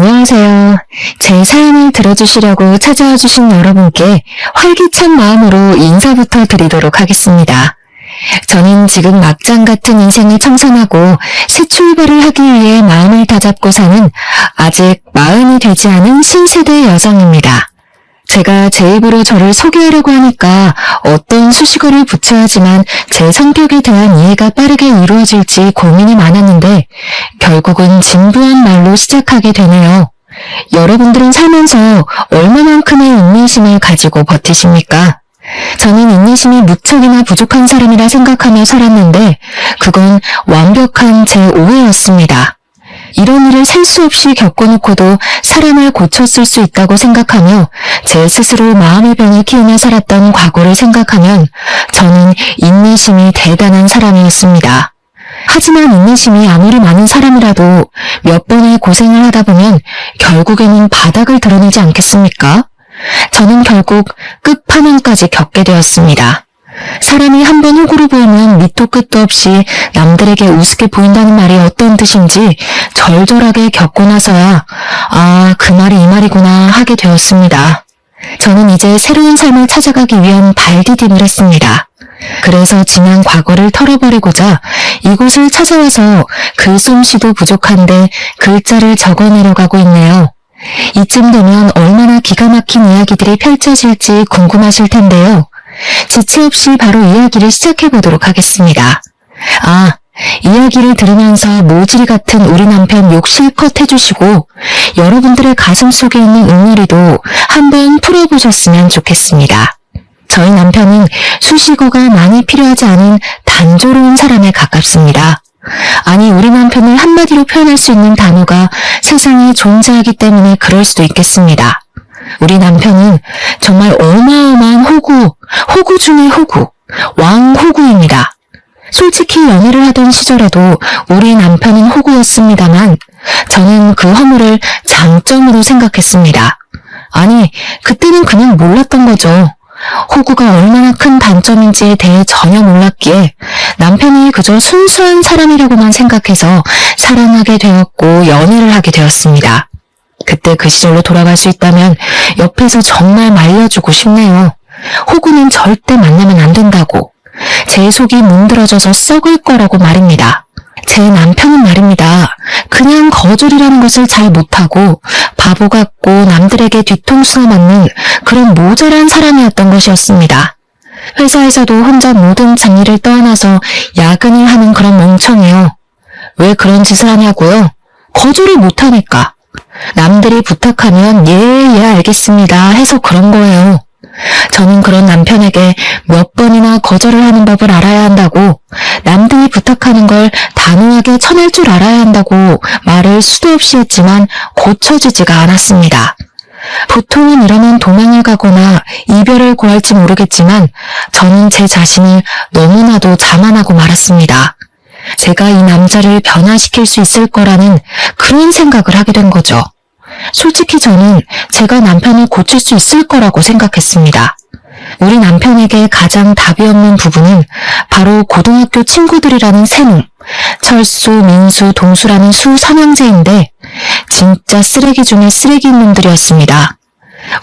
안녕하세요. 제 사연을 들어주시려고 찾아와 주신 여러분께 활기찬 마음으로 인사부터 드리도록 하겠습니다. 저는 지금 막장 같은 인생을 청산하고 새 출발을 하기 위해 마음을 다잡고 사는 아직 40이 되지 않은 신세대 여성입니다. 제가 제 입으로 저를 소개하려고 하니까 어떤 수식어를 붙여야 하지만 제 성격에 대한 이해가 빠르게 이루어질지 고민이 많았는데 결국은 진부한 말로 시작하게 되네요. 여러분들은 살면서 얼마만큼의 인내심을 가지고 버티십니까? 저는 인내심이 무척이나 부족한 사람이라 생각하며 살았는데 그건 완벽한 제 오해였습니다. 이런 일을 셀 수 없이 겪어놓고도 사람을 고쳤을 수 있다고 생각하며 제 스스로 마음의 병을 키우며 살았던 과거를 생각하면 저는 인내심이 대단한 사람이었습니다. 하지만 인내심이 아무리 많은 사람이라도 몇 번의 고생을 하다 보면 결국에는 바닥을 드러내지 않겠습니까? 저는 결국 끝판왕까지 겪게 되었습니다. 사람이 한 번 호구로 보이면 밑도 끝도 없이 남들에게 우습게 보인다는 말이 어떤 뜻인지 절절하게 겪고 나서야 그 말이 이 말이구나 하게 되었습니다. 저는 이제 새로운 삶을 찾아가기 위한 발디딤을 했습니다. 그래서 지난 과거를 털어버리고자 이곳을 찾아와서 글솜씨도 부족한데 글자를 적어내려가고 있네요. 이쯤 되면 얼마나 기가 막힌 이야기들이 펼쳐질지 궁금하실 텐데요. 지체 없이 바로 이야기를 시작해보도록 하겠습니다. 이야기를 들으면서 모질이 같은 우리 남편 욕 실컷 해주시고 여러분들의 가슴 속에 있는 응어리도 한번 풀어보셨으면 좋겠습니다. 저희 남편은 수식어가 많이 필요하지 않은 단조로운 사람에 가깝습니다. 아니, 우리 남편을 한마디로 표현할 수 있는 단어가 세상에 존재하기 때문에 그럴 수도 있겠습니다. 우리 남편은 정말 어마어마한 호구 중의 호구, 왕호구입니다. 솔직히 연애를 하던 시절에도 우리 남편은 호구였습니다만 저는 그 허물을 장점으로 생각했습니다. 아니, 그때는 그냥 몰랐던 거죠. 호구가 얼마나 큰 단점인지에 대해 전혀 몰랐기에 남편이 그저 순수한 사람이라고만 생각해서 사랑하게 되었고 연애를 하게 되었습니다. 그때 그 시절로 돌아갈 수 있다면 옆에서 정말 말려주고 싶네요. 호구는 절대 만나면 안 된다고. 제 속이 문드러져서 썩을 거라고 말입니다. 제 남편은 말입니다. 그냥 거절이라는 것을 잘 못하고 바보 같고 남들에게 뒤통수나 맞는 그런 모자란 사람이었던 것이었습니다. 회사에서도 혼자 모든 장일을 떠안아서 야근을 하는 그런 멍청이요. 왜 그런 짓을 하냐고요? 거절을 못하니까. 남들이 부탁하면 예 알겠습니다 해서 그런 거예요. 저는 그런 남편에게 몇 번이나 거절을 하는 법을 알아야 한다고, 남들이 부탁하는 걸 단호하게 쳐낼 줄 알아야 한다고 말을 수도 없이 했지만 고쳐지지가 않았습니다. 보통은 이러면 도망을 가거나 이별을 고할지 모르겠지만 저는 제 자신을 너무나도 자만하고 말았습니다. 제가 이 남자를 변화시킬 수 있을 거라는 그런 생각을 하게 된 거죠. 솔직히 저는 제가 남편을 고칠 수 있을 거라고 생각했습니다. 우리 남편에게 가장 답이 없는 부분은 바로 고등학교 친구들이라는 셈, 철수, 민수, 동수라는 수 3형제인데 진짜 쓰레기 중에 쓰레기인 놈들이었습니다.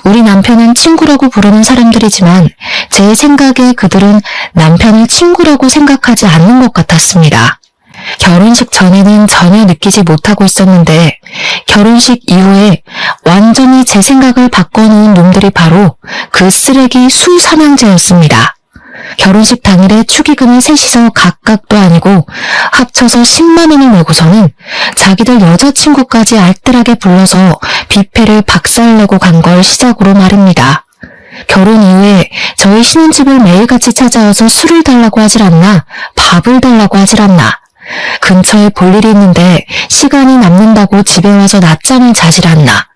우리 남편은 친구라고 부르는 사람들이지만 제 생각에 그들은 남편을 친구라고 생각하지 않는 것 같았습니다. 결혼식 전에는 전혀 느끼지 못하고 있었는데 결혼식 이후에 완전히 제 생각을 바꿔놓은 놈들이 바로 그 쓰레기 수 3형제였습니다. 결혼식 당일에 축의금을 셋이서 각각도 아니고 합쳐서 10만 원을 내고서는 자기들 여자친구까지 알뜰하게 불러서 뷔페를 박살내고 간 걸 시작으로 말입니다. 결혼 이후에 저희 신혼집을 매일같이 찾아와서 술을 달라고 하질 않나, 밥을 달라고 하질 않나, 근처에 볼 일이 있는데 시간이 남는다고 집에 와서 낮잠을 자질 않나.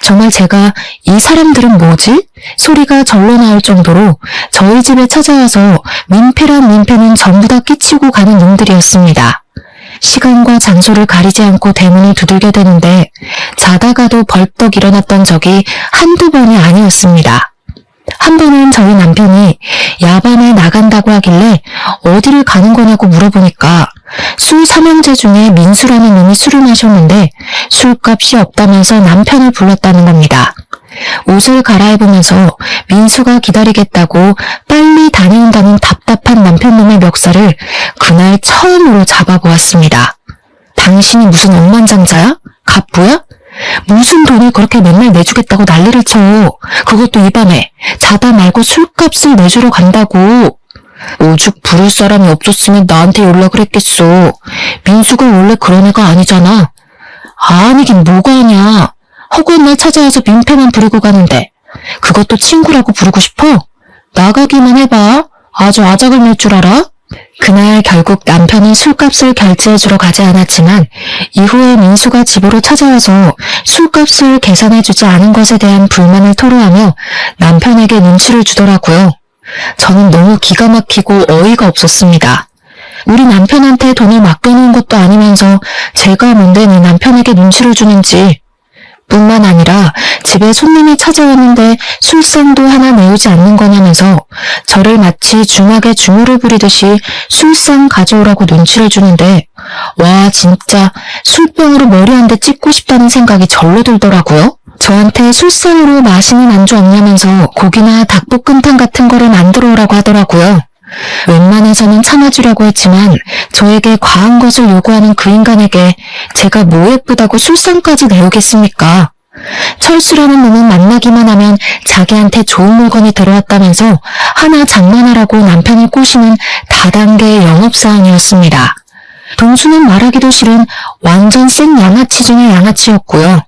정말 제가 이 사람들은 뭐지? 소리가 절로 나올 정도로 저희 집에 찾아와서 민폐란 민폐는 전부 다 끼치고 가는 놈들이었습니다. 시간과 장소를 가리지 않고 대문을 두들겨 대는데 자다가도 벌떡 일어났던 적이 한두 번이 아니었습니다. 한 번은 저희 남편이 야밤에 나간다고 하길래 어디를 가는 거냐고 물어보니까 술 삼형제 중에 민수라는 놈이 술을 마셨는데 술값이 없다면서 남편을 불렀다는 겁니다. 옷을 갈아입으면서 민수가 기다리겠다고 빨리 다녀온다는 답답한 남편놈의 멱살을 그날 처음으로 잡아보았습니다. 당신이 무슨 억만장자야? 갑부야? 무슨 돈을 그렇게 맨날 내주겠다고 난리를 쳐. 그것도 이 밤에 자다 말고 술값을 내주러 간다고. 오죽 부를 사람이 없었으면 나한테 연락을 했겠어. 민수가 원래 그런 애가 아니잖아. 아니긴 뭐가 아냐. 허구한 날 찾아와서 민폐만 부리고 가는데 그것도 친구라고 부르고 싶어? 나가기만 해봐. 아주 아작을 낼 줄 알아? 그날 결국 남편이 술값을 결제해주러 가지 않았지만 이후에 민수가 집으로 찾아와서 술값을 계산해주지 않은 것에 대한 불만을 토로하며 남편에게 눈치를 주더라고요. 저는 너무 기가 막히고 어이가 없었습니다. 우리 남편한테 돈을 맡겨놓은 것도 아니면서 제가 뭔데 내 남편에게 눈치를 주는지. 뿐만 아니라 집에 손님이 찾아왔는데 술상도 하나 내오지 않는 거냐면서 저를 마치 중학에 중요를 부리듯이 술상 가져오라고 눈치를 주는데 와 진짜 술병으로 머리 한 대 찍고 싶다는 생각이 절로 들더라고요. 저한테 술상으로 맛있는 안주 없냐면서 고기나 닭볶음탕 같은 거를 만들어 오라고 하더라고요. 웬만해서는 참아주려고 했지만 저에게 과한 것을 요구하는 그 인간에게 제가 뭐 예쁘다고 술상까지 내오겠습니까? 철수라는 놈은 만나기만 하면 자기한테 좋은 물건이 들어왔다면서 하나 장만하라고 남편을 꼬시는 다단계의 영업사원이었습니다. 동수는 말하기도 싫은 완전 생 양아치 중의 양아치였고요.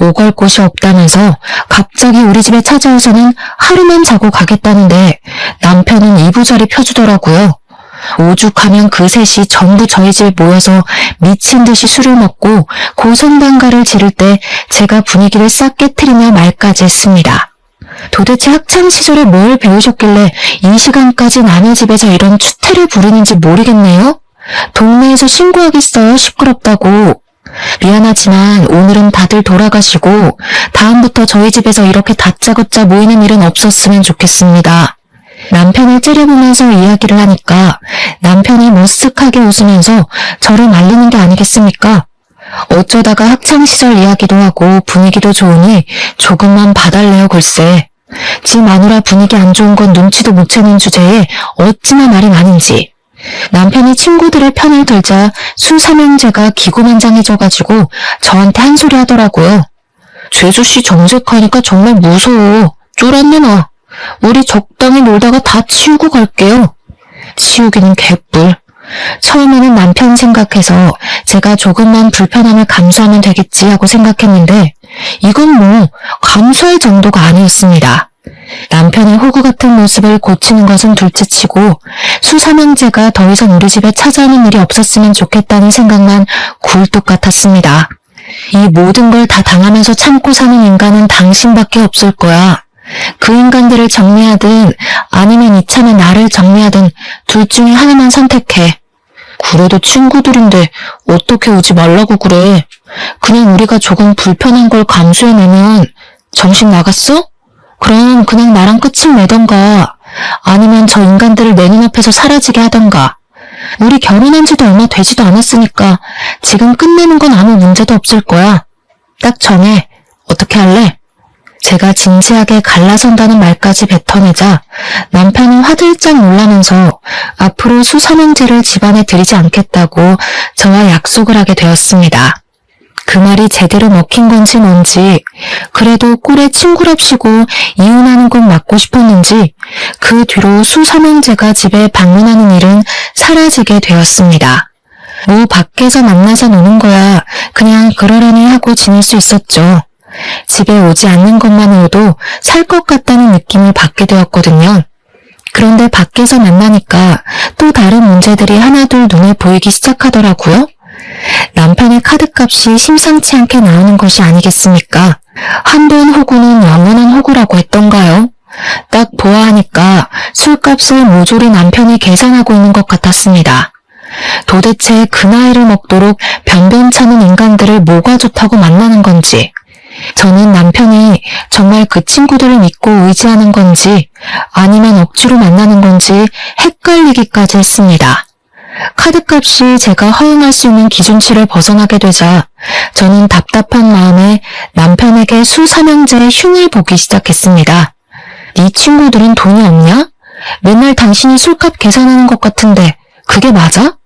오갈 곳이 없다면서 갑자기 우리 집에 찾아와서는 하루만 자고 가겠다는데 남편은 이부자리 펴주더라고요. 오죽하면 그 셋이 전부 저희 집에 모여서 미친 듯이 술을 먹고 고성방가를 지를 때 제가 분위기를 싹 깨트리며 말까지 했습니다. 도대체 학창시절에 뭘 배우셨길래 이 시간까지 남의 집에서 이런 추태를 부리는지 모르겠네요. 동네에서 신고하겠어요. 시끄럽다고. 미안하지만 오늘은 다들 돌아가시고 다음부터 저희 집에서 이렇게 다짜고짜 모이는 일은 없었으면 좋겠습니다. 남편을 째려보면서 이야기를 하니까 남편이 머쓱하게 웃으면서 저를 말리는 게 아니겠습니까? 어쩌다가 학창시절 이야기도 하고 분위기도 좋으니 조금만 봐달래요 글쎄. 지 마누라 분위기 안 좋은 건 눈치도 못 채는 주제에 어찌나 말이 많은지. 남편이 친구들의 편을 들자 수삼형제가 기고만장해져가지고 저한테 한 소리 하더라고요. 재수씨 정색하니까 정말 무서워. 쫄았네나. 우리 적당히 놀다가 다 치우고 갈게요. 치우기는 개뿔. 처음에는 남편 생각해서 제가 조금만 불편함을 감수하면 되겠지 하고 생각했는데 이건 뭐 감수할 정도가 아니었습니다. 남편의 호구 같은 모습을 고치는 것은 둘째치고 수삼형제가 더 이상 우리 집에 찾아오는 일이 없었으면 좋겠다는 생각만 굴뚝 같았습니다. 이 모든 걸 다 당하면서 참고 사는 인간은 당신밖에 없을 거야. 그 인간들을 정리하든 아니면 이참에 나를 정리하든 둘 중에 하나만 선택해. 그래도 친구들인데 어떻게 오지 말라고 그래. 그냥 우리가 조금 불편한 걸 감수해내면 정신 나갔어? 그럼 그냥 나랑 끝을 내던가 아니면 저 인간들을 내 눈앞에서 사라지게 하던가. 우리 결혼한 지도 얼마 되지도 않았으니까 지금 끝내는 건 아무 문제도 없을 거야. 딱 정해. 어떻게 할래? 제가 진지하게 갈라선다는 말까지 뱉어내자 남편은 화들짝 놀라면서 앞으로 수삼형제를 집안에 들이지 않겠다고 저와 약속을 하게 되었습니다. 그 말이 제대로 먹힌 건지 뭔지 그래도 꼴에 친구랍시고 이혼하는 건 맞고 싶었는지 그 뒤로 수삼형제가 집에 방문하는 일은 사라지게 되었습니다. 뭐 밖에서 만나서 노는 거야 그냥 그러려니 하고 지낼 수 있었죠. 집에 오지 않는 것만으로도 살 것 같다는 느낌을 받게 되었거든요. 그런데 밖에서 만나니까 또 다른 문제들이 하나둘 눈에 보이기 시작하더라고요. 남편의 카드값이 심상치 않게 나오는 것이 아니겠습니까? 한 번 호구는 영원한 호구라고 했던가요? 딱 보아하니까 술값을 모조리 남편이 계산하고 있는 것 같았습니다. 도대체 그 나이를 먹도록 변변찮은 인간들을 뭐가 좋다고 만나는 건지 저는 남편이 정말 그 친구들을 믿고 의지하는 건지 아니면 억지로 만나는 건지 헷갈리기까지 했습니다. 카드값이 제가 허용할 수 있는 기준치를 벗어나게 되자 저는 답답한 마음에 남편에게 수삼형제의 흉을 보기 시작했습니다. 네 친구들은 돈이 없냐? 맨날 당신이 술값 계산하는 것 같은데 그게 맞아?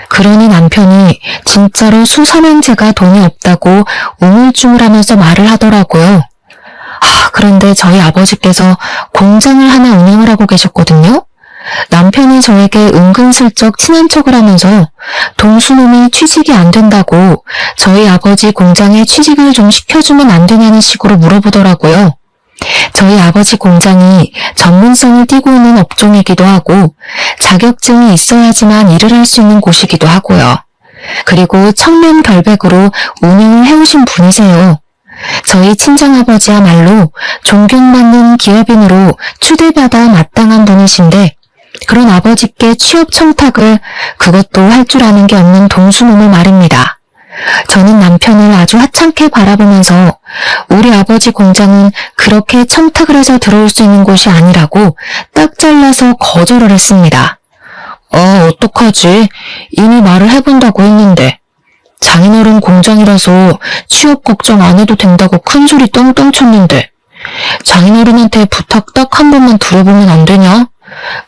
그러니 남편이 진짜로 수삼형제가 돈이 없다고 우물쭈물하면서 말을 하더라고요. 그런데 저희 아버지께서 공장을 하나 운영을 하고 계셨거든요. 남편이 저에게 은근슬쩍 친한 척을 하면서 동수놈이 취직이 안 된다고 저희 아버지 공장에 취직을 좀 시켜주면 안 되냐는 식으로 물어보더라고요. 저희 아버지 공장이 전문성을 띠고 있는 업종이기도 하고 자격증이 있어야지만 일을 할 수 있는 곳이기도 하고요. 그리고 청렴결백으로 운영을 해오신 분이세요. 저희 친정아버지야말로 존경받는 기업인으로 추대받아 마땅한 분이신데 그런 아버지께 취업 청탁을 그것도 할 줄 아는 게 없는 동수놈을 말입니다. 저는 남편을 아주 하찮게 바라보면서 우리 아버지 공장은 그렇게 청탁을 해서 들어올 수 있는 곳이 아니라고 딱 잘라서 거절을 했습니다. 어떡하지? 이미 말을 해본다고 했는데. 장인어른 공장이라서 취업 걱정 안 해도 된다고 큰소리 떵떵 쳤는데 장인어른한테 부탁 딱 한 번만 들어보면 안 되냐?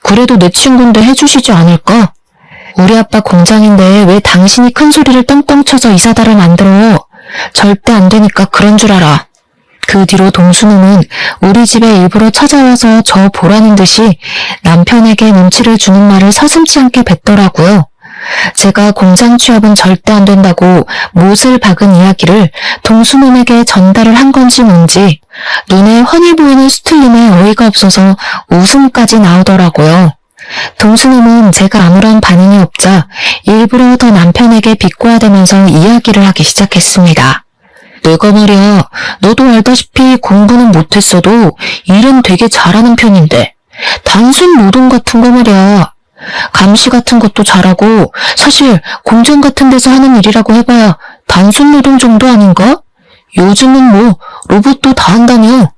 그래도 내 친구인데 해주시지 않을까? 우리 아빠 공장인데 왜 당신이 큰소리를 떵떵 쳐서 이사다를 만들어? 절대 안 되니까 그런 줄 알아. 그 뒤로 동수놈은 우리 집에 일부러 찾아와서 저 보라는 듯이 남편에게 눈치를 주는 말을 서슴지 않게 뱉더라고요. 제가 공장 취업은 절대 안 된다고 못을 박은 이야기를 동수놈에게 전달을 한 건지 뭔지 눈에 훤히 보이는 수틀림에 어이가 없어서 웃음까지 나오더라고요. 동수놈은 제가 아무런 반응이 없자 일부러 더 남편에게 비꼬아대면서 이야기를 하기 시작했습니다. 내가 말이야, 너도 알다시피 공부는 못했어도 일은 되게 잘하는 편인데 단순 노동 같은 거 말이야. 감시 같은 것도 잘하고 사실 공장 같은 데서 하는 일이라고 해봐야 단순 노동 정도 아닌가? 요즘은 뭐 로봇도 다 한다며.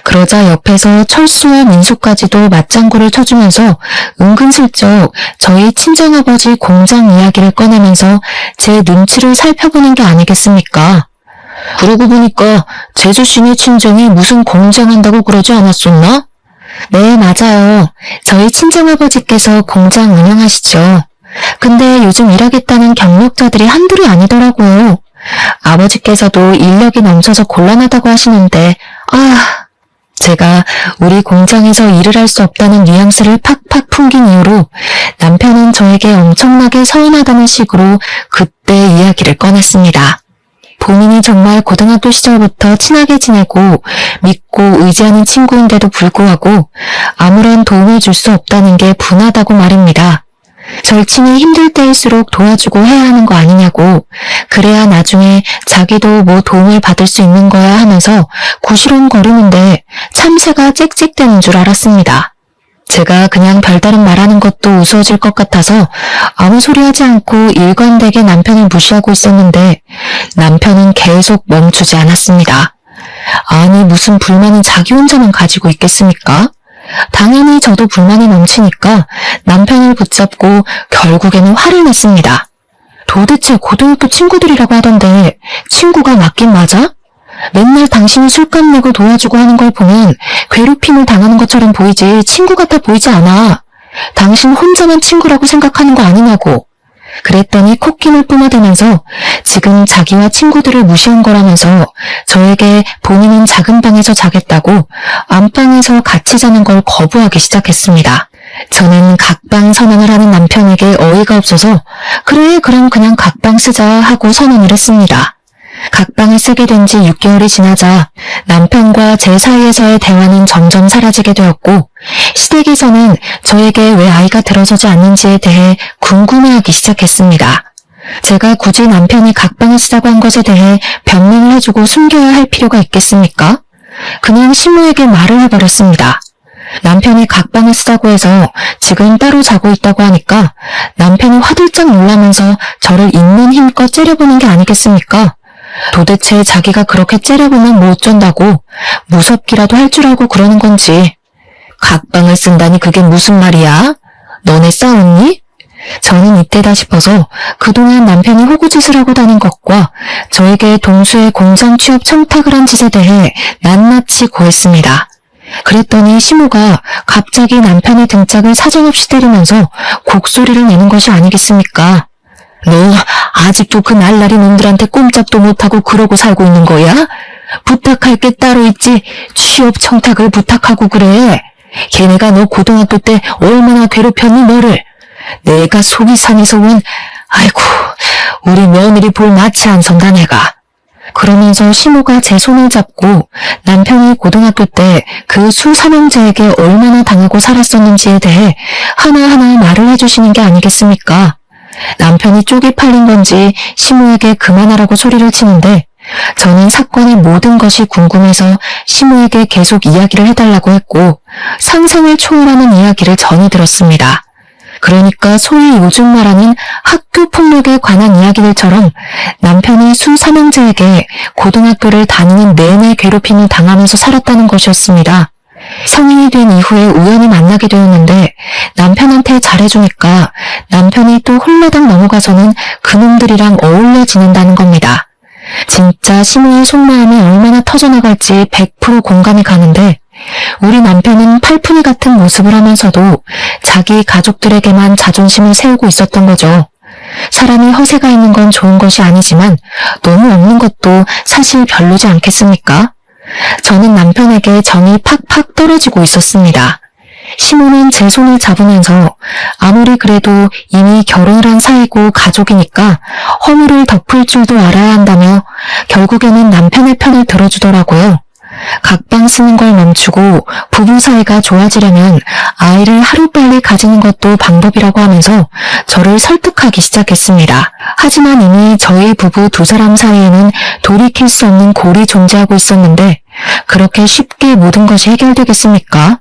그러자 옆에서 철수와 민수까지도 맞장구를 쳐주면서 은근슬쩍 저희 친정아버지 공장 이야기를 꺼내면서 제 눈치를 살펴보는 게 아니겠습니까? 그러고 보니까 제주씨네 친정이 무슨 공장 한다고 그러지 않았었나? 네, 맞아요. 저희 친정아버지께서 공장 운영하시죠. 근데 요즘 일하겠다는 경력자들이 한둘이 아니더라고요. 아버지께서도 인력이 넘쳐서 곤란하다고 하시는데 제가 우리 공장에서 일을 할 수 없다는 뉘앙스를 팍팍 풍긴 이후로 남편은 저에게 엄청나게 서운하다는 식으로 그때 이야기를 꺼냈습니다. 본인이 정말 고등학교 시절부터 친하게 지내고 믿고 의지하는 친구인데도 불구하고 아무런 도움을 줄 수 없다는 게 분하다고 말입니다. 절친이 힘들 때일수록 도와주고 해야 하는 거 아니냐고, 그래야 나중에 자기도 뭐 도움을 받을 수 있는 거야 하면서 구시렁거리는데 참새가 짹짹대는 줄 알았습니다. 제가 그냥 별다른 말하는 것도 우스워질 것 같아서 아무 소리 하지 않고 일관되게 남편을 무시하고 있었는데 남편은 계속 멈추지 않았습니다. 아니, 무슨 불만은 자기 혼자만 가지고 있겠습니까? 당연히 저도 불만이 넘치니까 남편을 붙잡고 결국에는 화를 냈습니다. 도대체 고등학교 친구들이라고 하던데 친구가 맞긴 맞아? 맨날 당신이 술값 내고 도와주고 하는 걸 보면 괴롭힘을 당하는 것처럼 보이지 친구 같아 보이지 않아. 당신 혼자만 친구라고 생각하는 거 아니냐고. 그랬더니 콧김을 뿜어대면서 지금 자기와 친구들을 무시한 거라면서 저에게 본인은 작은 방에서 자겠다고 안방에서 같이 자는 걸 거부하기 시작했습니다. 저는 각방 선언을 하는 남편에게 어이가 없어서 그래, 그럼 그냥 각방 쓰자 하고 선언을 했습니다. 각방을 쓰게 된 지 6개월이 지나자 남편과 제 사이에서의 대화는 점점 사라지게 되었고 시댁에서는 저에게 왜 아이가 들어서지 않는지에 대해 궁금해하기 시작했습니다. 제가 굳이 남편이 각방을 쓰자고 한 것에 대해 변명을 해주고 숨겨야 할 필요가 있겠습니까? 그냥 시모에게 말을 해버렸습니다. 남편이 각방을 쓰자고 해서 지금 따로 자고 있다고 하니까 남편이 화들짝 놀라면서 저를 있는 힘껏 째려보는 게 아니겠습니까? 도대체 자기가 그렇게 째려보면 못 쩐다고 무섭기라도 할 줄 알고 그러는 건지. 각방을 쓴다니 그게 무슨 말이야? 너네 싸웠니? 저는 이때다 싶어서 그동안 남편이 호구짓을 하고 다닌 것과 저에게 동수의 공장 취업 청탁을 한 짓에 대해 낱낱이 고했습니다. 그랬더니 시모가 갑자기 남편의 등짝을 사정없이 때리면서 곡소리를 내는 것이 아니겠습니까? 너 아직도 그 날라리 놈들한테 꼼짝도 못하고 그러고 살고 있는 거야? 부탁할 게 따로 있지 취업 청탁을 부탁하고 그래. 걔네가 너 고등학교 때 얼마나 괴롭혔니 너를. 내가 속이 상해서 온 아이고 우리 며느리 볼 낯이 안 선다 내가. 그러면서 시모가 제 손을 잡고 남편이 고등학교 때 그 수삼형제에게 얼마나 당하고 살았었는지에 대해 하나하나 말을 해주시는 게 아니겠습니까? 남편이 쪽이 팔린 건지 시모에게 그만하라고 소리를 치는데 저는 사건의 모든 것이 궁금해서 시모에게 계속 이야기를 해달라고 했고 상상을 초월하는 이야기를 전히 들었습니다. 그러니까 소위 요즘 말하는 학교 폭력에 관한 이야기들처럼 남편이 수삼형제에게 고등학교를 다니는 내내 괴롭힘을 당하면서 살았다는 것이었습니다. 성인이 된 이후에 우연히 만나게 되었는데 남편한테 잘해주니까 남편이 또 홀라당 넘어가서는 그놈들이랑 어울려 지낸다는 겁니다. 진짜 시모의 속마음이 얼마나 터져나갈지 100% 공감이 가는데 우리 남편은 팔푼이 같은 모습을 하면서도 자기 가족들에게만 자존심을 세우고 있었던 거죠. 사람이 허세가 있는 건 좋은 것이 아니지만 너무 없는 것도 사실 별로지 않겠습니까? 저는 남편에게 정이 팍팍 떨어지고 있었습니다. 시모는 제 손을 잡으면서 아무리 그래도 이미 결혼을 한 사이고 가족이니까 허물을 덮을 줄도 알아야 한다며 결국에는 남편의 편을 들어주더라고요. 각방 쓰는 걸 멈추고 부부 사이가 좋아지려면 아이를 하루빨리 가지는 것도 방법이라고 하면서 저를 설득하기 시작했습니다. 하지만 이미 저희 부부 두 사람 사이에는 돌이킬 수 없는 골이 존재하고 있었는데 그렇게 쉽게 모든 것이 해결되겠습니까?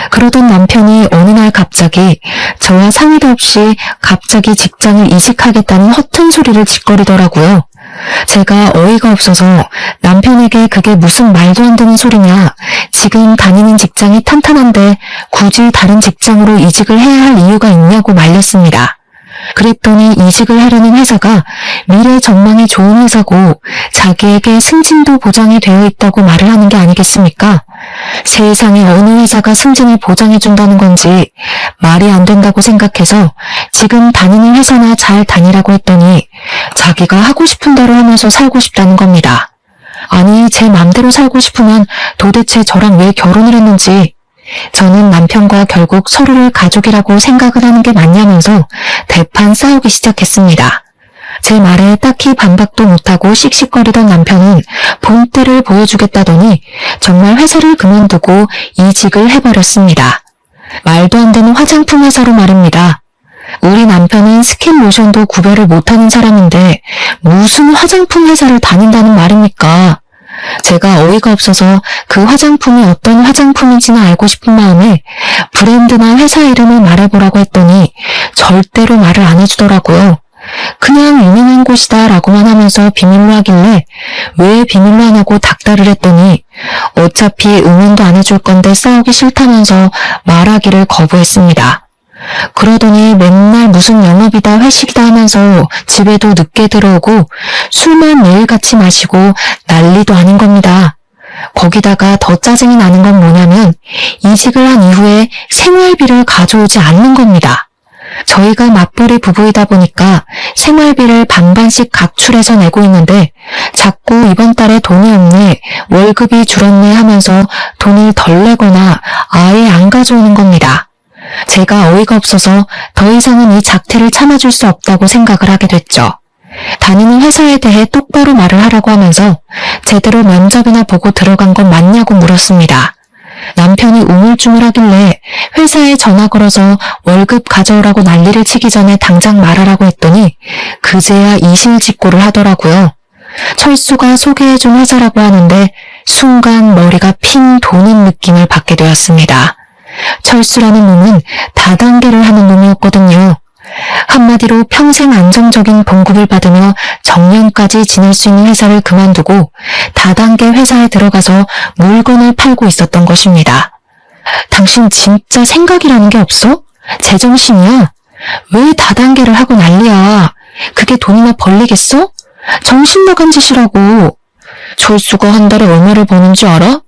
그러던 남편이 어느 날 갑자기 저와 상의도 없이 갑자기 직장을 이직하겠다는 허튼 소리를 짓거리더라고요. 제가 어이가 없어서 남편에게 그게 무슨 말도 안 되는 소리냐, 지금 다니는 직장이 탄탄한데 굳이 다른 직장으로 이직을 해야 할 이유가 있냐고 말렸습니다. 그랬더니 이직을 하려는 회사가 미래 전망이 좋은 회사고 자기에게 승진도 보장이 되어 있다고 말을 하는 게 아니겠습니까? 세상에 어느 회사가 승진을 보장해준다는 건지 말이 안 된다고 생각해서 지금 다니는 회사나 잘 다니라고 했더니 자기가 하고 싶은 대로 하면서 살고 싶다는 겁니다. 아니, 제 맘대로 살고 싶으면 도대체 저랑 왜 결혼을 했는지, 저는 남편과 결국 서로를 가족이라고 생각을 하는 게 맞냐면서 대판 싸우기 시작했습니다. 제 말에 딱히 반박도 못하고 씩씩거리던 남편은 본때를 보여주겠다더니 정말 회사를 그만두고 이직을 해버렸습니다. 말도 안 되는 화장품 회사로 말입니다. 우리 남편은 스킨 로션도 구별을 못하는 사람인데 무슨 화장품 회사를 다닌다는 말입니까? 제가 어이가 없어서 그 화장품이 어떤 화장품인지는 알고 싶은 마음에 브랜드나 회사 이름을 말해보라고 했더니 절대로 말을 안 해주더라고요. 그냥 유명한 곳이다 라고만 하면서 비밀로 하길래 왜 비밀로 하냐고 닥달을 했더니 어차피 응원도 안 해줄 건데 싸우기 싫다면서 말하기를 거부했습니다. 그러더니 맨날 무슨 영업이다 회식이다 하면서 집에도 늦게 들어오고 술만 매일같이 마시고 난리도 아닌 겁니다. 거기다가 더 짜증이 나는 건 뭐냐면 이직을 한 이후에 생활비를 가져오지 않는 겁니다. 저희가 맞벌이 부부이다 보니까 생활비를 반반씩 각출해서 내고 있는데 자꾸 이번 달에 돈이 없네, 월급이 줄었네 하면서 돈을 덜 내거나 아예 안 가져오는 겁니다. 제가 어이가 없어서 더 이상은 이 작태를 참아줄 수 없다고 생각을 하게 됐죠. 다니는 회사에 대해 똑바로 말을 하라고 하면서 제대로 면접이나 보고 들어간 건 맞냐고 물었습니다. 남편이 우물쭈물하길래 회사에 전화 걸어서 월급 가져오라고 난리를 치기 전에 당장 말하라고 했더니 그제야 이실직고를 하더라고요. 철수가 소개해준 회사라고 하는데 순간 머리가 핑 도는 느낌을 받게 되었습니다. 철수라는 놈은 다단계를 하는 놈이었거든요. 한마디로 평생 안정적인 봉급을 받으며 정년까지 지낼 수 있는 회사를 그만두고 다단계 회사에 들어가서 물건을 팔고 있었던 것입니다. 당신 진짜 생각이라는 게 없어? 제정신이야? 왜 다단계를 하고 난리야? 그게 돈이나 벌리겠어? 정신 나간 짓이라고. 철수가 한 달에 얼마를 버는지 알아?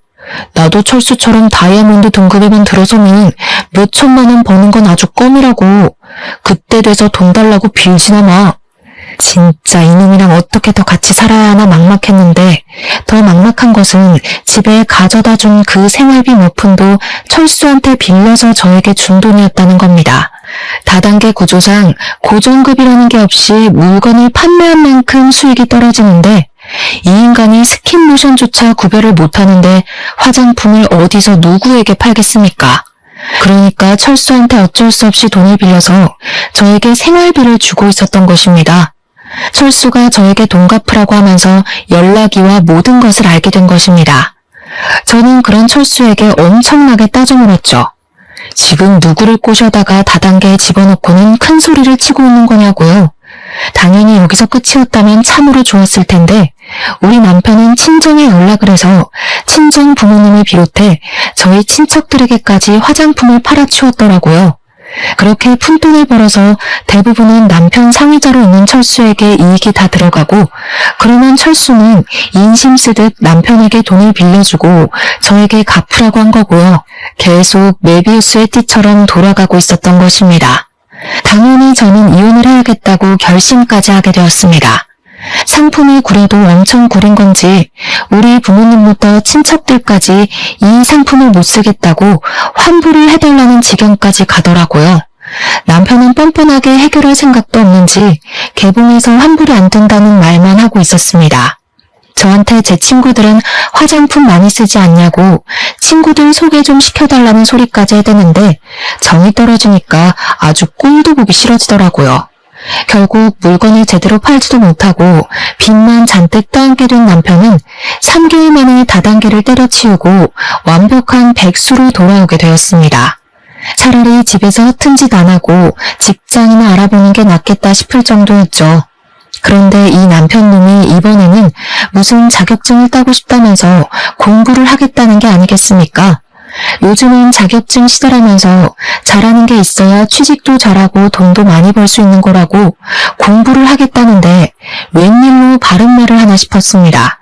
나도 철수처럼 다이아몬드 등급에만 들어서면 몇 천만 원 버는 건 아주 껌이라고. 그때 돼서 돈 달라고 빌지나 마. 진짜 이놈이랑 어떻게 더 같이 살아야 하나 막막했는데 더 막막한 것은 집에 가져다 준 그 생활비 몇 푼도 철수한테 빌려서 저에게 준 돈이었다는 겁니다. 다단계 구조상 고정급이라는 게 없이 물건을 판매한 만큼 수익이 떨어지는데 이 인간이 스킨모션조차 구별을 못하는데 화장품을 어디서 누구에게 팔겠습니까? 그러니까 철수한테 어쩔 수 없이 돈을 빌려서 저에게 생활비를 주고 있었던 것입니다. 철수가 저에게 돈 갚으라고 하면서 연락이와 모든 것을 알게 된 것입니다. 저는 그런 철수에게 엄청나게 따져 물었죠. 지금 누구를 꼬셔다가 다단계에 집어넣고는 큰 소리를 치고 있는 거냐고요. 당연히 여기서 끝이었다면 참으로 좋았을 텐데 우리 남편은 친정에 연락을 해서 친정 부모님을 비롯해 저희 친척들에게까지 화장품을 팔아치웠더라고요. 그렇게 푼돈을 벌어서 대부분은 남편 상의자로 있는 철수에게 이익이 다 들어가고 그러면 철수는 인심 쓰듯 남편에게 돈을 빌려주고 저에게 갚으라고 한 거고요. 계속 메비우스의 띠처럼 돌아가고 있었던 것입니다. 당연히 저는 이혼을 해야겠다고 결심까지 하게 되었습니다. 상품이 구려도 엄청 구린 건지 우리 부모님부터 친척들까지 이 상품을 못 쓰겠다고 환불을 해달라는 지경까지 가더라고요. 남편은 뻔뻔하게 해결할 생각도 없는지 개봉해서 환불이 안 된다는 말만 하고 있었습니다. 저한테 제 친구들은 화장품 많이 쓰지 않냐고 친구들 소개 좀 시켜달라는 소리까지 해대는데 정이 떨어지니까 아주 꼴도 보기 싫어지더라고요. 결국 물건을 제대로 팔지도 못하고 빚만 잔뜩 떠안게 된 남편은 3개월 만에 다단계를 때려치우고 완벽한 백수로 돌아오게 되었습니다. 차라리 집에서 허튼 짓 안 하고 직장이나 알아보는 게 낫겠다 싶을 정도였죠. 그런데 이 남편놈이 이번에는 무슨 자격증을 따고 싶다면서 공부를 하겠다는 게 아니겠습니까? 요즘은 자격증 시대라면서 잘하는 게 있어야 취직도 잘하고 돈도 많이 벌 수 있는 거라고 공부를 하겠다는데 웬일로 바른 말을 하나 싶었습니다.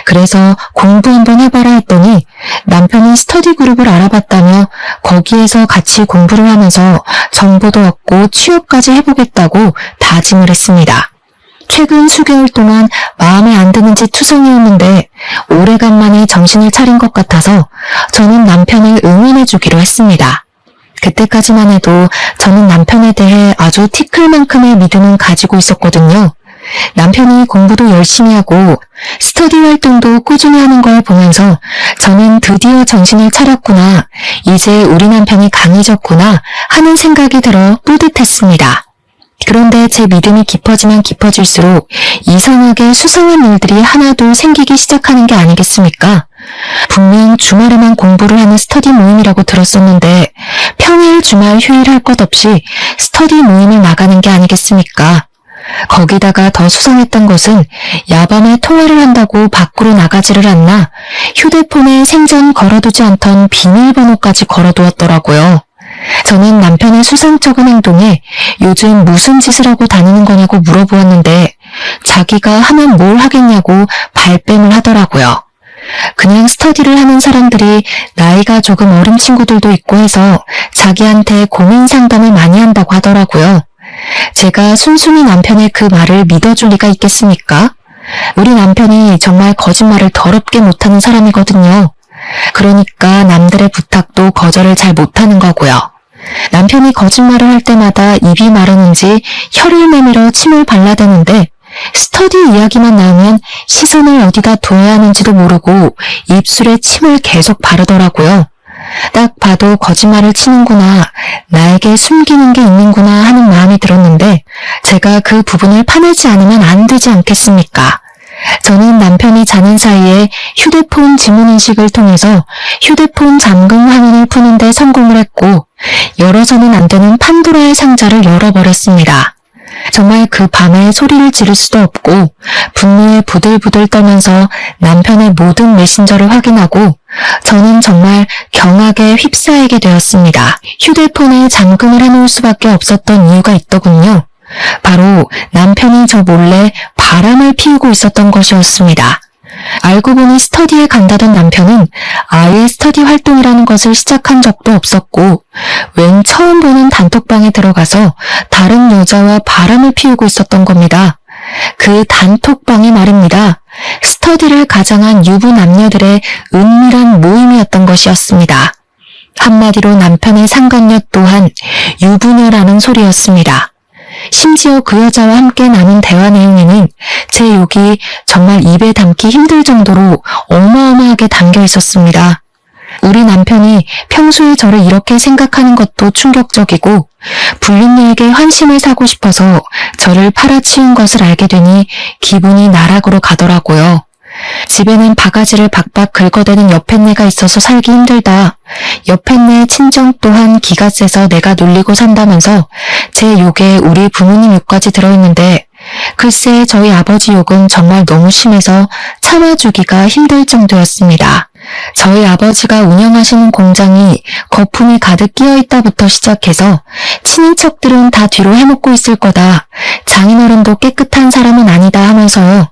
그래서 공부 한번 해봐라 했더니 남편이 스터디 그룹을 알아봤다며 거기에서 같이 공부를 하면서 정보도 얻고 취업까지 해보겠다고 다짐을 했습니다. 최근 수개월 동안 마음에 안 드는 짓 투성이었는데 오래간만에 정신을 차린 것 같아서 저는 남편을 응원해주기로 했습니다. 그때까지만 해도 저는 남편에 대해 아주 티끌만큼의 믿음은 가지고 있었거든요. 남편이 공부도 열심히 하고 스터디 활동도 꾸준히 하는 걸 보면서 저는 드디어 정신을 차렸구나, 이제 우리 남편이 강해졌구나 하는 생각이 들어 뿌듯했습니다. 그런데 제 믿음이 깊어지면 깊어질수록 이상하게 수상한 일들이 하나둘 생기기 시작하는 게 아니겠습니까? 분명 주말에만 공부를 하는 스터디 모임이라고 들었었는데 평일 주말 휴일 할 것 없이 스터디 모임을 나가는 게 아니겠습니까? 거기다가 더 수상했던 것은 야밤에 통화를 한다고 밖으로 나가지를 않나 휴대폰에 생전 걸어두지 않던 비밀번호까지 걸어두었더라고요. 저는 남편의 수상쩍은 행동에 요즘 무슨 짓을 하고 다니는 거냐고 물어보았는데 자기가 하면 뭘 하겠냐고 발뺌을 하더라고요. 그냥 스터디를 하는 사람들이 나이가 조금 어린 친구들도 있고 해서 자기한테 고민 상담을 많이 한다고 하더라고요. 제가 순순히 남편의 그 말을 믿어줄 리가 있겠습니까? 우리 남편이 정말 거짓말을 더럽게 못하는 사람이거든요. 그러니까 남들의 부탁도 거절을 잘 못하는 거고요. 남편이 거짓말을 할 때마다 입이 마르는지 혀를 내밀어 침을 발라대는데 스터디 이야기만 나오면 시선을 어디다 둬야 하는지도 모르고 입술에 침을 계속 바르더라고요. 딱 봐도 거짓말을 치는구나, 나에게 숨기는 게 있는구나 하는 마음이 들었는데 제가 그 부분을 파내지 않으면 안 되지 않겠습니까? 저는 남편이 자는 사이에 휴대폰 지문인식을 통해서 휴대폰 잠금 화면을 푸는 데 성공을 했고 열어서는 안 되는 판도라의 상자를 열어버렸습니다. 정말 그 밤에 소리를 지를 수도 없고 분노에 부들부들 떨면서 남편의 모든 메신저를 확인하고 저는 정말 경악에 휩싸이게 되었습니다. 휴대폰에 잠금을 해놓을 수밖에 없었던 이유가 있더군요. 바로 남편이 저 몰래 바람을 피우고 있었던 것이었습니다. 알고 보니 스터디에 간다던 남편은 아예 스터디 활동이라는 것을 시작한 적도 없었고 웬 처음 보는 단톡방에 들어가서 다른 여자와 바람을 피우고 있었던 겁니다. 그 단톡방이 말입니다. 스터디를 가장한 유부 남녀들의 은밀한 모임이었던 것이었습니다. 한마디로 남편의 상간녀 또한 유부녀라는 소리였습니다. 심지어 그 여자와 함께 나눈 대화 내용에는 제 욕이 정말 입에 담기 힘들 정도로 어마어마하게 담겨 있었습니다. 우리 남편이 평소에 저를 이렇게 생각하는 것도 충격적이고 불륜녀에게 환심을 사고 싶어서 저를 팔아치운 것을 알게 되니 기분이 나락으로 가더라고요. 집에는 바가지를 박박 긁어대는 여편네가 있어서 살기 힘들다. 여편네 친정 또한 기가 세서 내가 놀리고 산다면서 제 욕에 우리 부모님 욕까지 들어있는데 글쎄 저희 아버지 욕은 정말 너무 심해서 참아주기가 힘들 정도였습니다. 저희 아버지가 운영하시는 공장이 거품이 가득 끼어있다부터 시작해서 친인척들은 다 뒤로 해먹고 있을 거다. 장인어른도 깨끗한 사람은 아니다 하면서요.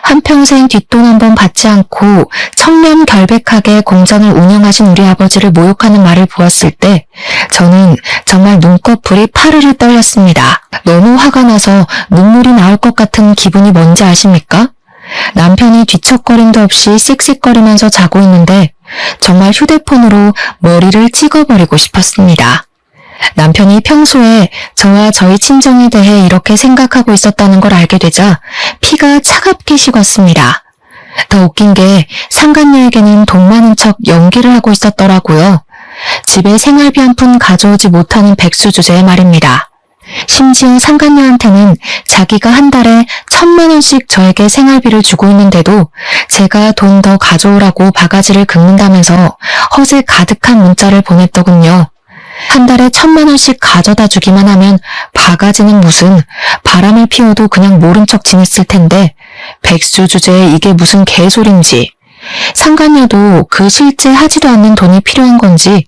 한평생 뒷돈 한 번 받지 않고 청렴결백하게 공장을 운영하신 우리 아버지를 모욕하는 말을 보았을 때 저는 정말 눈꺼풀이 파르르 떨렸습니다. 너무 화가 나서 눈물이 나올 것 같은 기분이 뭔지 아십니까? 남편이 뒤척거림도 없이 씩씩거리면서 자고 있는데 정말 휴대폰으로 머리를 찍어버리고 싶었습니다. 남편이 평소에 저와 저희 친정에 대해 이렇게 생각하고 있었다는 걸 알게 되자 피가 차갑게 식었습니다. 더 웃긴 게 상간녀에게는 돈 많은 척 연기를 하고 있었더라고요. 집에 생활비 한 푼 가져오지 못하는 백수 주제의 말입니다. 심지어 상간녀한테는 자기가 한 달에 1,000만 원씩 저에게 생활비를 주고 있는데도 제가 돈 더 가져오라고 바가지를 긁는다면서 허세 가득한 문자를 보냈더군요. 한 달에 1,000만 원씩 가져다 주기만 하면 바가지는 무슨 바람을 피워도 그냥 모른 척 지냈을 텐데 백수 주제에 이게 무슨 개소린지. 상간녀도 그 실제 하지도 않는 돈이 필요한 건지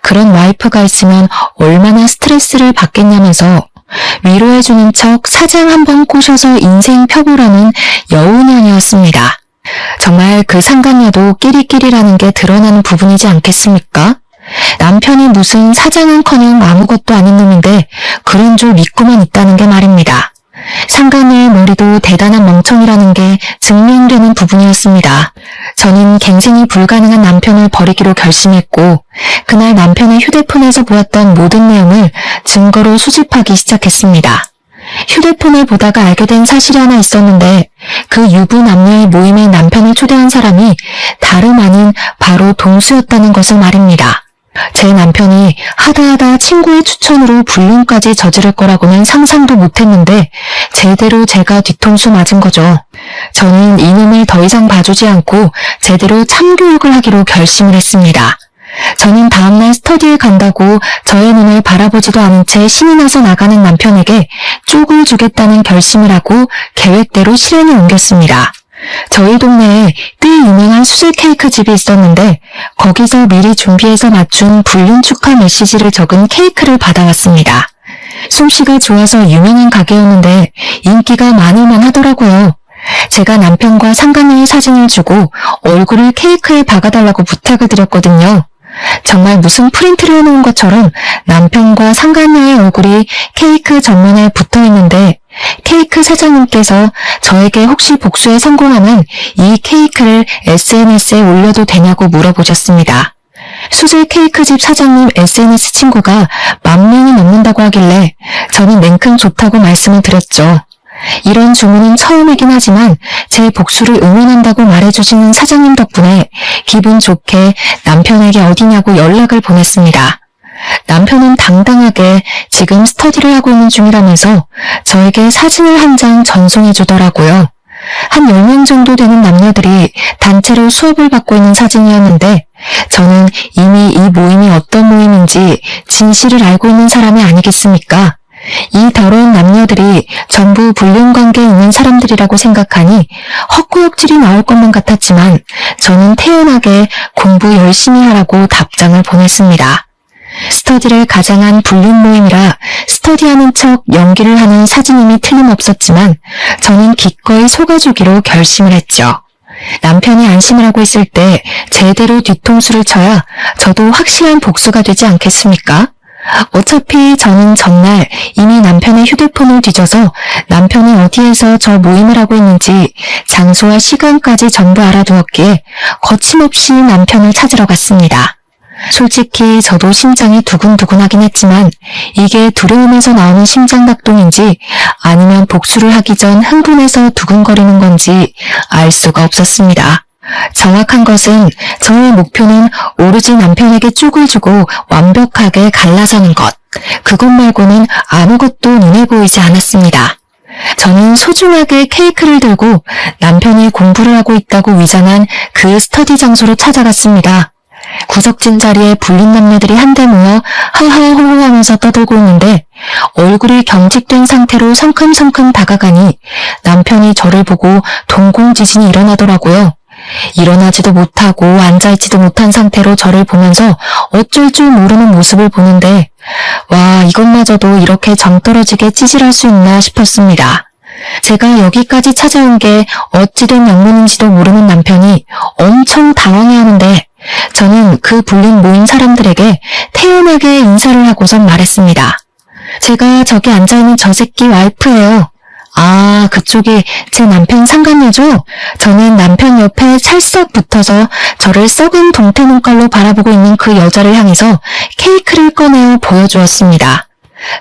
그런 와이프가 있으면 얼마나 스트레스를 받겠냐면서 위로해주는 척 사장 한번 꼬셔서 인생 펴보라는 여우년이었습니다. 정말 그 상간녀도 끼리끼리라는 게 드러나는 부분이지 않겠습니까? 남편이 무슨 사장은커녕 아무것도 아닌 놈인데 그런 줄 믿고만 있다는 게 말입니다. 상간녀의 머리도 대단한 멍청이라는 게 증명되는 부분이었습니다. 저는 갱생이 불가능한 남편을 버리기로 결심했고 그날 남편의 휴대폰에서 보았던 모든 내용을 증거로 수집하기 시작했습니다. 휴대폰을 보다가 알게 된 사실이 하나 있었는데 그 유부 남녀의 모임에 남편을 초대한 사람이 다름 아닌 바로 동수였다는 것을 말입니다. 제 남편이 하다하다 친구의 추천으로 불륜까지 저지를 거라고는 상상도 못했는데 제대로 제가 뒤통수 맞은 거죠. 저는 이놈을 더 이상 봐주지 않고 제대로 참교육을 하기로 결심을 했습니다. 저는 다음날 스터디에 간다고 저의 눈을 바라보지도 않은 채 신이 나서 나가는 남편에게 쪽을 주겠다는 결심을 하고 계획대로 실행에 옮겼습니다. 저희 동네에 꽤 유명한 수제 케이크 집이 있었는데 거기서 미리 준비해서 맞춘 불륜 축하 메시지를 적은 케이크를 받아왔습니다. 솜씨가 좋아서 유명한 가게였는데 인기가 많을만 하더라고요. 제가 남편과 상간녀의 사진을 주고 얼굴을 케이크에 박아달라고 부탁을 드렸거든요. 정말 무슨 프린트를 해놓은 것처럼 남편과 상간녀의 얼굴이 케이크 전면에 붙어있는데 케이크 사장님께서 저에게 혹시 복수에 성공하면 이 케이크를 SNS에 올려도 되냐고 물어보셨습니다. 수제 케이크집 사장님 SNS 친구가 10,000명이 넘는다고 하길래 저는 냉큼 좋다고 말씀을 드렸죠. 이런 주문은 처음이긴 하지만 제 복수를 응원한다고 말해주시는 사장님 덕분에 기분 좋게 남편에게 어디냐고 연락을 보냈습니다. 남편은 당당하게 지금 스터디를 하고 있는 중이라면서 저에게 사진을 한 장 전송해 주더라고요. 한 10명 정도 되는 남녀들이 단체로 수업을 받고 있는 사진이었는데 저는 이미 이 모임이 어떤 모임인지 진실을 알고 있는 사람이 아니겠습니까? 이 더러운 남녀들이 전부 불륜관계에 있는 사람들이라고 생각하니 헛구역질이 나올 것만 같았지만 저는 태연하게 공부 열심히 하라고 답장을 보냈습니다. 스터디를 가장한 불륜 모임이라 스터디하는 척 연기를 하는 사진임이 틀림없었지만 저는 기꺼이 속아주기로 결심을 했죠. 남편이 안심을 하고 있을 때 제대로 뒤통수를 쳐야 저도 확실한 복수가 되지 않겠습니까? 어차피 저는 전날 이미 남편의 휴대폰을 뒤져서 남편이 어디에서 저 모임을 하고 있는지 장소와 시간까지 전부 알아두었기에 거침없이 남편을 찾으러 갔습니다. 솔직히 저도 심장이 두근두근하긴 했지만 이게 두려움에서 나오는 심장박동인지 아니면 복수를 하기 전 흥분해서 두근거리는 건지 알 수가 없었습니다. 정확한 것은 저의 목표는 오로지 남편에게 쪽을 주고 완벽하게 갈라서는 것. 그것 말고는 아무것도 눈에 보이지 않았습니다. 저는 소중하게 케이크를 들고 남편이 공부를 하고 있다고 위장한 그 스터디 장소로 찾아갔습니다. 구석진 자리에 불륜 남녀들이 한데 모여 하하호호 하면서 떠들고 있는데 얼굴이 경직된 상태로 성큼성큼 다가가니 남편이 저를 보고 동공지진이 일어나더라고요. 일어나지도 못하고 앉아있지도 못한 상태로 저를 보면서 어쩔 줄 모르는 모습을 보는데 와, 이것마저도 이렇게 정떨어지게 찌질할 수 있나 싶었습니다. 제가 여기까지 찾아온 게 어찌된 영문인지도 모르는 남편이 엄청 당황해하는데 저는 그 불륜 모임 사람들에게 태연하게 인사를 하고선 말했습니다. 제가 저기 앉아있는 저 새끼 와이프예요. 아, 그쪽이 제 남편 상간녀죠? 저는 남편 옆에 찰싹 붙어서 저를 썩은 동태 눈깔로 바라보고 있는 그 여자를 향해서 케이크를 꺼내어 보여주었습니다.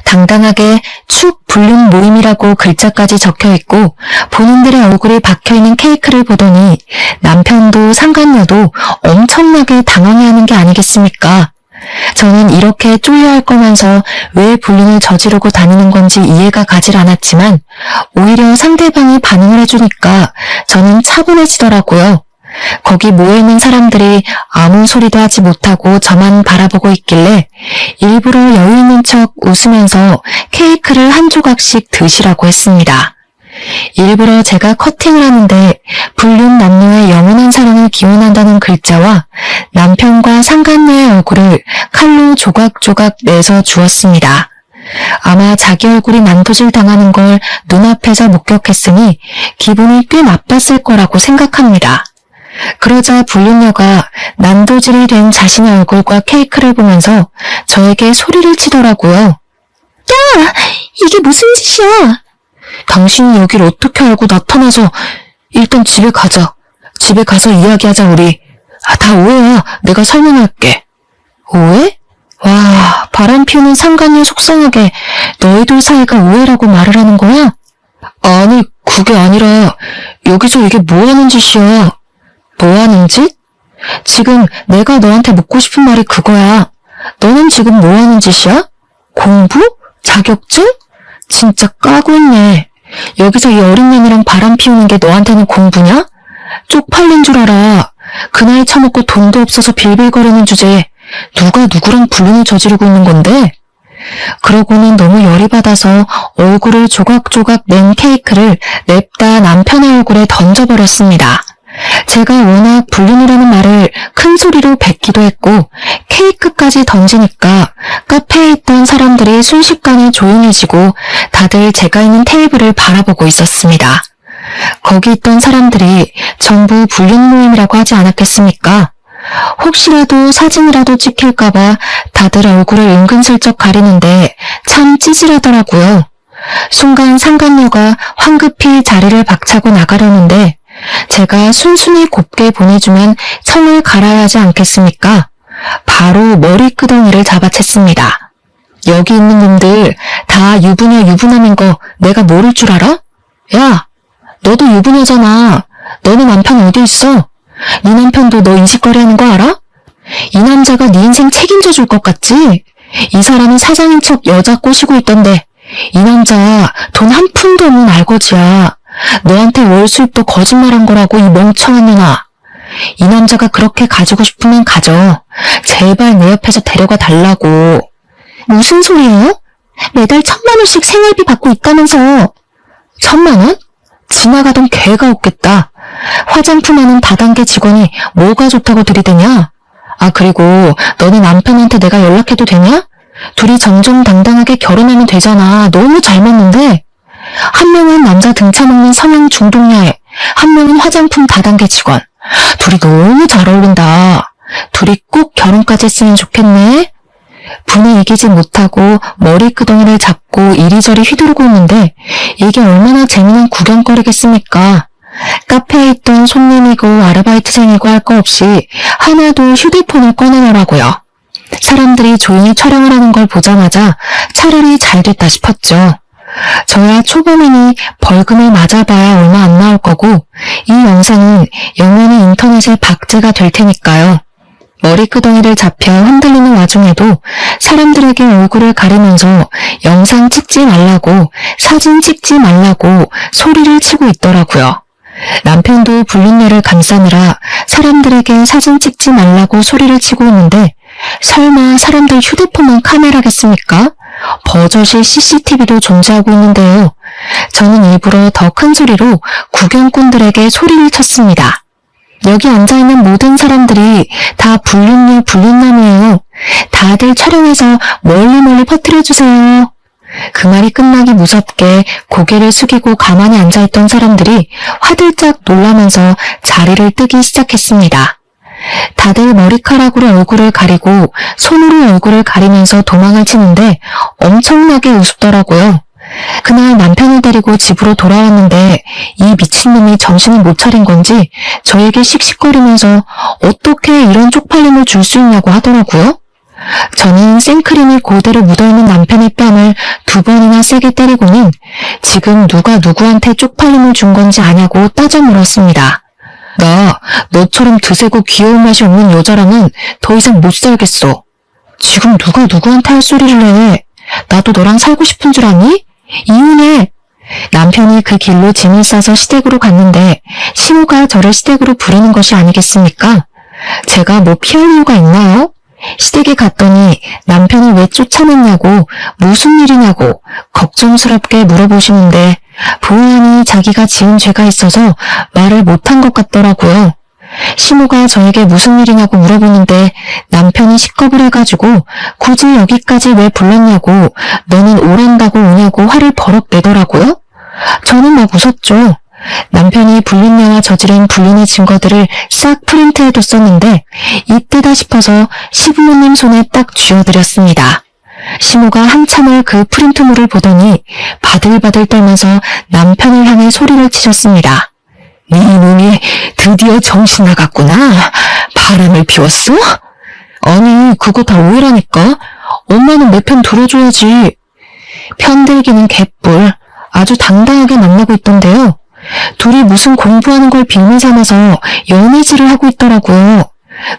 당당하게 축 불륜 모임이라고 글자까지 적혀있고 본인들의 얼굴이 박혀있는 케이크를 보더니 남편도 상간녀도 엄청나게 당황해하는 게 아니겠습니까? 저는 이렇게 쫄려할 거면서 왜 불륜을 저지르고 다니는 건지 이해가 가질 않았지만 오히려 상대방이 반응을 해주니까 저는 차분해지더라고요. 거기 모여있는 사람들이 아무 소리도 하지 못하고 저만 바라보고 있길래 일부러 여유 있는 척 웃으면서 케이크를 한 조각씩 드시라고 했습니다. 일부러 제가 커팅을 하는데 불륜 남녀의 영원한 사랑을 기원한다는 글자와 남편과 상간녀의 얼굴을 칼로 조각조각 내서 주었습니다. 아마 자기 얼굴이 난도질 당하는 걸 눈앞에서 목격했으니 기분이 꽤 나빴을 거라고 생각합니다. 그러자 불륜녀가 난도질이 된 자신의 얼굴과 케이크를 보면서 저에게 소리를 치더라고요. 야! 이게 무슨 짓이야? 당신이 여길 어떻게 알고 나타나서 일단 집에 가자. 집에 가서 이야기하자 우리. 다 오해야. 내가 설명할게. 오해? 와, 바람 피우는 상간녀 속상하게 너희들 사이가 오해라고 말을 하는 거야? 아니, 그게 아니라 여기서 이게 뭐하는 짓이야. 뭐하는 짓? 지금 내가 너한테 묻고 싶은 말이 그거야. 너는 지금 뭐하는 짓이야? 공부? 자격증? 진짜 까고 있네. 여기서 이 어린 년이랑 바람 피우는 게 너한테는 공부냐? 쪽팔린 줄 알아. 그 나이 처먹고 돈도 없어서 빌빌거리는 주제에 누가 누구랑 불륜을 저지르고 있는 건데? 그러고는 너무 열이 받아서 얼굴을 조각조각 낸 케이크를 냅다 남편의 얼굴에 던져버렸습니다. 제가 워낙 불륜이라는 말을 큰 소리로 뱉기도 했고 케이크까지 던지니까 카페에 있던 사람들이 순식간에 조용해지고 다들 제가 있는 테이블을 바라보고 있었습니다. 거기 있던 사람들이 전부 불륜 모임이라고 하지 않았겠습니까? 혹시라도 사진이라도 찍힐까봐 다들 얼굴을 은근슬쩍 가리는데 참 찌질하더라고요. 순간 상간녀가 황급히 자리를 박차고 나가려는데 제가 순순히 곱게 보내주면 청을 갈아야 하지 않겠습니까? 바로 머리끄덩이를 잡아챘습니다. 여기 있는 놈들 다 유부녀 유부남인 거 내가 모를 줄 알아? 야, 너도 유부녀잖아. 너네 남편 어디 있어? 네 남편도 너 인식거리 하는 거 알아? 이 남자가 네 인생 책임져 줄 것 같지? 이 사람은 사장인 척 여자 꼬시고 있던데 이 남자 돈 한 푼도 없는 알거지야. 너한테 월 수입도 거짓말한 거라고, 이 멍청한 년아. 이 남자가 그렇게 가지고 싶으면 가져. 제발 내 옆에서 데려가 달라고. 무슨 소리예요? 매달 1,000만 원씩 생활비 받고 있다면서. 1,000만 원? 지나가던 개가 웃겠다. 화장품 하는 다단계 직원이 뭐가 좋다고 들이대냐? 아, 그리고 너네 남편한테 내가 연락해도 되냐? 둘이 정정당당하게 결혼하면 되잖아. 너무 잘 맞는데? 한 명은 남자 등쳐먹는 성형 중독녀애, 한 명은 화장품 다단계 직원. 둘이 너무 잘 어울린다. 둘이 꼭 결혼까지 했으면 좋겠네. 분이 이기지 못하고 머리끄덩이를 잡고 이리저리 휘두르고 있는데 이게 얼마나 재미난 구경거리겠습니까? 카페에 있던 손님이고 아르바이트생이고 할 거 없이 하나도 휴대폰을 꺼내더라고요. 사람들이 조용히 촬영을 하는 걸 보자마자 차라리 잘 됐다 싶었죠. 저야 초범이니 벌금을 맞아봐야 얼마 안 나올 거고 이 영상은 영원히 인터넷에 박제가 될 테니까요. 머리끄덩이를 잡혀 흔들리는 와중에도 사람들에게 얼굴을 가리면서 영상 찍지 말라고, 사진 찍지 말라고 소리를 치고 있더라고요. 남편도 불륜녀를 감싸느라 사람들에게 사진 찍지 말라고 소리를 치고 있는데 설마 사람들 휴대폰만 카메라겠습니까? 버젓이 CCTV도 존재하고 있는데요. 저는 일부러 더 큰 소리로 구경꾼들에게 소리를 쳤습니다. 여기 앉아있는 모든 사람들이 다 불륜녀 불륜남이에요. 다들 촬영해서 멀리 퍼뜨려주세요. 그 말이 끝나기 무섭게 고개를 숙이고 가만히 앉아있던 사람들이 화들짝 놀라면서 자리를 뜨기 시작했습니다. 다들 머리카락으로 얼굴을 가리고 손으로 얼굴을 가리면서 도망을 치는데 엄청나게 우습더라고요. 그날 남편을 데리고 집으로 돌아왔는데 이 미친놈이 정신을 못 차린 건지 저에게 씩씩거리면서 어떻게 이런 쪽팔림을 줄 수 있냐고 하더라고요. 저는 생크림이 그대로 묻어있는 남편의 뺨을 2번이나 세게 때리고는 지금 누가 누구한테 쪽팔림을 준 건지 아냐고 따져 물었습니다. 나 너처럼 드세고 귀여운 맛이 없는 여자랑은 더 이상 못 살겠어. 지금 누가 누구한테 할 소리를 해. 나도 너랑 살고 싶은 줄 아니? 이혼해. 남편이 그 길로 짐을 싸서 시댁으로 갔는데 시모가 저를 시댁으로 부르는 것이 아니겠습니까? 제가 뭐 피할 이유가 있나요? 시댁에 갔더니 남편이 왜 쫓아냈냐고, 무슨 일이냐고 걱정스럽게 물어보시는데 보아하니 자기가 지은 죄가 있어서 말을 못한 것 같더라고요. 시모가 저에게 무슨 일이냐고 물어보는데 남편이 식겁을 해가지고 굳이 여기까지 왜 불렀냐고, 너는 오란다고 오냐고 화를 버럭 내더라고요. 저는 막 웃었죠. 남편이 불륜녀와 저지른 불륜의 증거들을 싹 프린트해뒀었는데 이때다 싶어서 시부모님 손에 딱 쥐어드렸습니다. 시모가 한참을 그 프린트물을 보더니 바들바들 떨면서 남편을 향해 소리를 치셨습니다. 네 놈이 드디어 정신 나갔구나. 바람을 피웠어? 아니, 그거 다 오해라니까. 엄마는 내 편 들어줘야지. 편들기는 개뿔. 아주 당당하게 만나고 있던데요. 둘이 무슨 공부하는 걸 빌미 삼아서 연애질을 하고 있더라고요.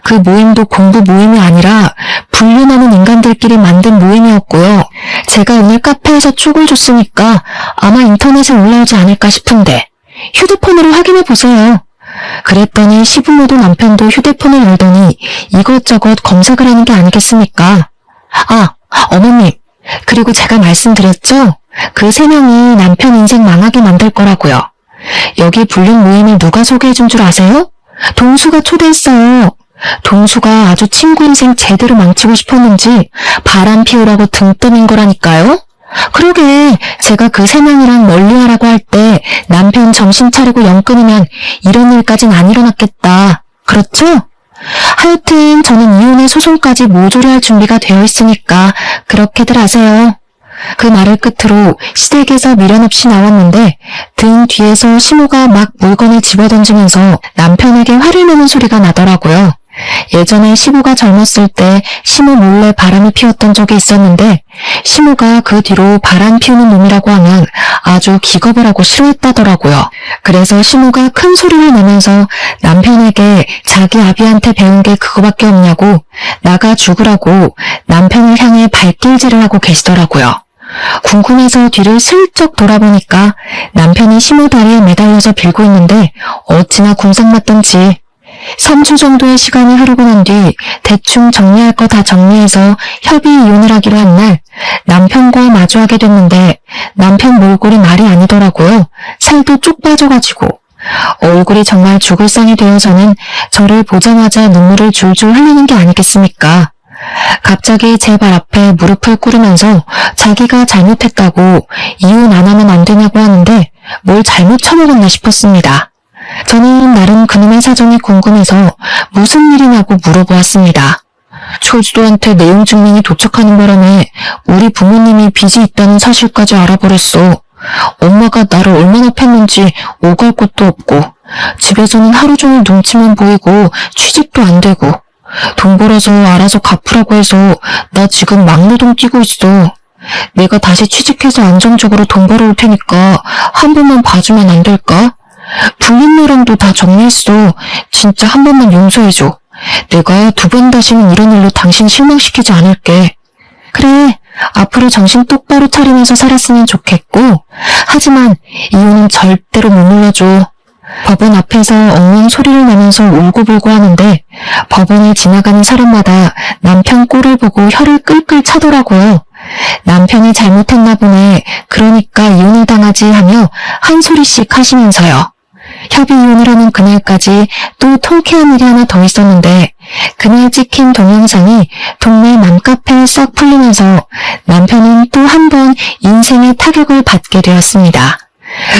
그 모임도 공부 모임이 아니라 불륜하는 인간들끼리 만든 모임이었고요. 제가 오늘 카페에서 축을 줬으니까 아마 인터넷에 올라오지 않을까 싶은데 휴대폰으로 확인해 보세요. 그랬더니 시부모도 남편도 휴대폰을 열더니 이것저것 검색을 하는 게 아니겠습니까? 아, 어머님, 그리고 제가 말씀드렸죠? 그 3명이 남편 인생 망하게 만들 거라고요. 여기 불륜 모임을 누가 소개해준 줄 아세요? 동수가 초대했어요. 동수가 아주 친구 인생 제대로 망치고 싶었는지 바람 피우라고 등 떠민 거라니까요. 그러게, 제가 그 3명이랑 멀리하라고 할 때 남편 정신 차리고 영 끊으면 이런 일까진 안 일어났겠다. 그렇죠? 하여튼 저는 이혼의 소송까지 모조리 할 준비가 되어 있으니까 그렇게들 하세요. 그 말을 끝으로 시댁에서 미련 없이 나왔는데 등 뒤에서 시모가 막 물건을 집어던지면서 남편에게 화를 내는 소리가 나더라고요. 예전에 시모가 젊었을 때 시모 몰래 바람을 피웠던 적이 있었는데 시모가 그 뒤로 바람 피우는 놈이라고 하면 아주 기겁을 하고 싫어했다더라고요. 그래서 시모가 큰 소리를 내면서 남편에게 자기 아비한테 배운 게 그거밖에 없냐고 나가 죽으라고 남편을 향해 발길질을 하고 계시더라고요. 궁금해서 뒤를 슬쩍 돌아보니까 남편이 시모 다리에 매달려서 빌고 있는데 어찌나 궁상맞던지 3주 정도의 시간이 흐르고 난 뒤 대충 정리할 거 다 정리해서 협의 이혼을 하기로 한 날 남편과 마주하게 됐는데 남편 몰골이 말이 아니더라고요. 살도 쪽 빠져가지고 얼굴이 정말 죽을 상이 되어서는 저를 보자마자 눈물을 줄줄 흘리는 게 아니겠습니까? 갑자기 제 발 앞에 무릎을 꿇으면서 자기가 잘못했다고 이혼 안 하면 안 되냐고 하는데 뭘 잘못 처먹었나 싶었습니다. 저는 나름 그놈의 사정이 궁금해서 무슨 일이냐고 물어보았습니다. 철수한테 내용 증명이 도착하는 바람에 우리 부모님이 빚이 있다는 사실까지 알아버렸어. 엄마가 나를 얼마나 팼는지 오갈 곳도 없고 집에서는 하루 종일 눈치만 보이고 취직도 안 되고 돈 벌어서 알아서 갚으라고 해서 나 지금 막노동 뛰고 있어. 내가 다시 취직해서 안정적으로 돈 벌어올 테니까 한 번만 봐주면 안 될까? 불린내랑도 다 정리했어. 진짜 한 번만 용서해줘. 내가 2번 다시는 이런 일로 당신 실망시키지 않을게. 그래, 앞으로 정신 똑바로 차리면서 살았으면 좋겠고, 하지만 이혼은 절대로 못 눌러줘. 법원 앞에서 엉엉 소리를 내면서 울고불고 하는데 법원을 지나가는 사람마다 남편 꼴을 보고 혀를 끌끌 차더라고요. 남편이 잘못했나 보네. 그러니까 이혼을 당하지 하며 한 소리씩 하시면서요. 협의 이혼을 하는 그날까지 또 통쾌한 일이 하나 더 있었는데 그날 찍힌 동영상이 동네 맘카페에 싹 풀리면서 남편은 또 한 번 인생의 타격을 받게 되었습니다.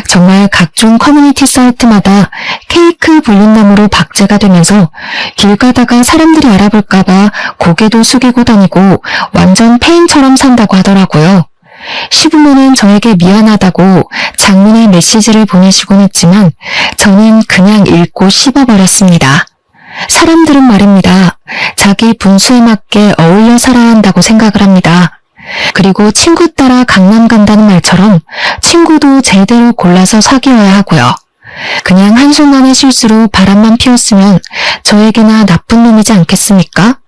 정말 각종 커뮤니티 사이트마다 케이크 불린남으로 박제가 되면서 길 가다가 사람들이 알아볼까봐 고개도 숙이고 다니고 완전 페인처럼 산다고 하더라고요. 시부모는 저에게 미안하다고 장문의 메시지를 보내시곤 했지만 저는 그냥 읽고 씹어버렸습니다. 사람들은 말입니다. 자기 분수에 맞게 어울려 살아야 한다고 생각을 합니다. 그리고 친구 따라 강남 간다는 말처럼 친구도 제대로 골라서 사귀어야 하고요. 그냥 한순간의 실수로 바람만 피웠으면 저에게나 나쁜 놈이지 않겠습니까?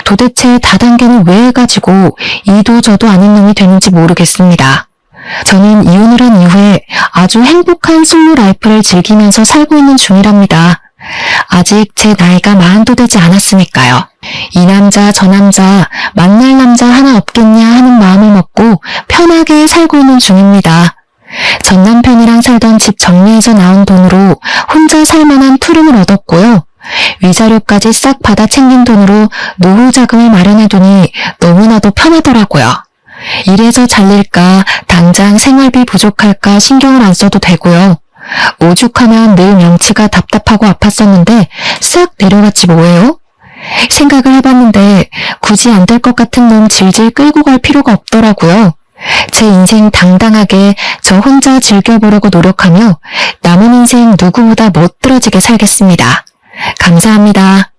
도대체 다단계는 왜 해가지고 이도 저도 아닌 놈이 되는지 모르겠습니다. 저는 이혼을 한 이후에 아주 행복한 솔로 라이프를 즐기면서 살고 있는 중이랍니다. 아직 제 나이가 40도 되지 않았으니까요. 이 남자 저 남자 만날 남자 하나 없겠냐 하는 마음을 먹고 편하게 살고 있는 중입니다. 전 남편이랑 살던 집 정리해서 나온 돈으로 혼자 살만한 투룸을 얻었고요. 위자료까지 싹 받아 챙긴 돈으로 노후 자금을 마련해두니 너무나도 편하더라고요. 이래서 잘릴까 당장 생활비 부족할까 신경을 안 써도 되고요. 오죽하면 늘 명치가 답답하고 아팠었는데 싹 내려갔지 뭐예요? 생각을 해봤는데 굳이 안 될 것 같은 놈 질질 끌고 갈 필요가 없더라고요. 제 인생 당당하게 저 혼자 즐겨보려고 노력하며 남은 인생 누구보다 멋들어지게 살겠습니다. 감사합니다.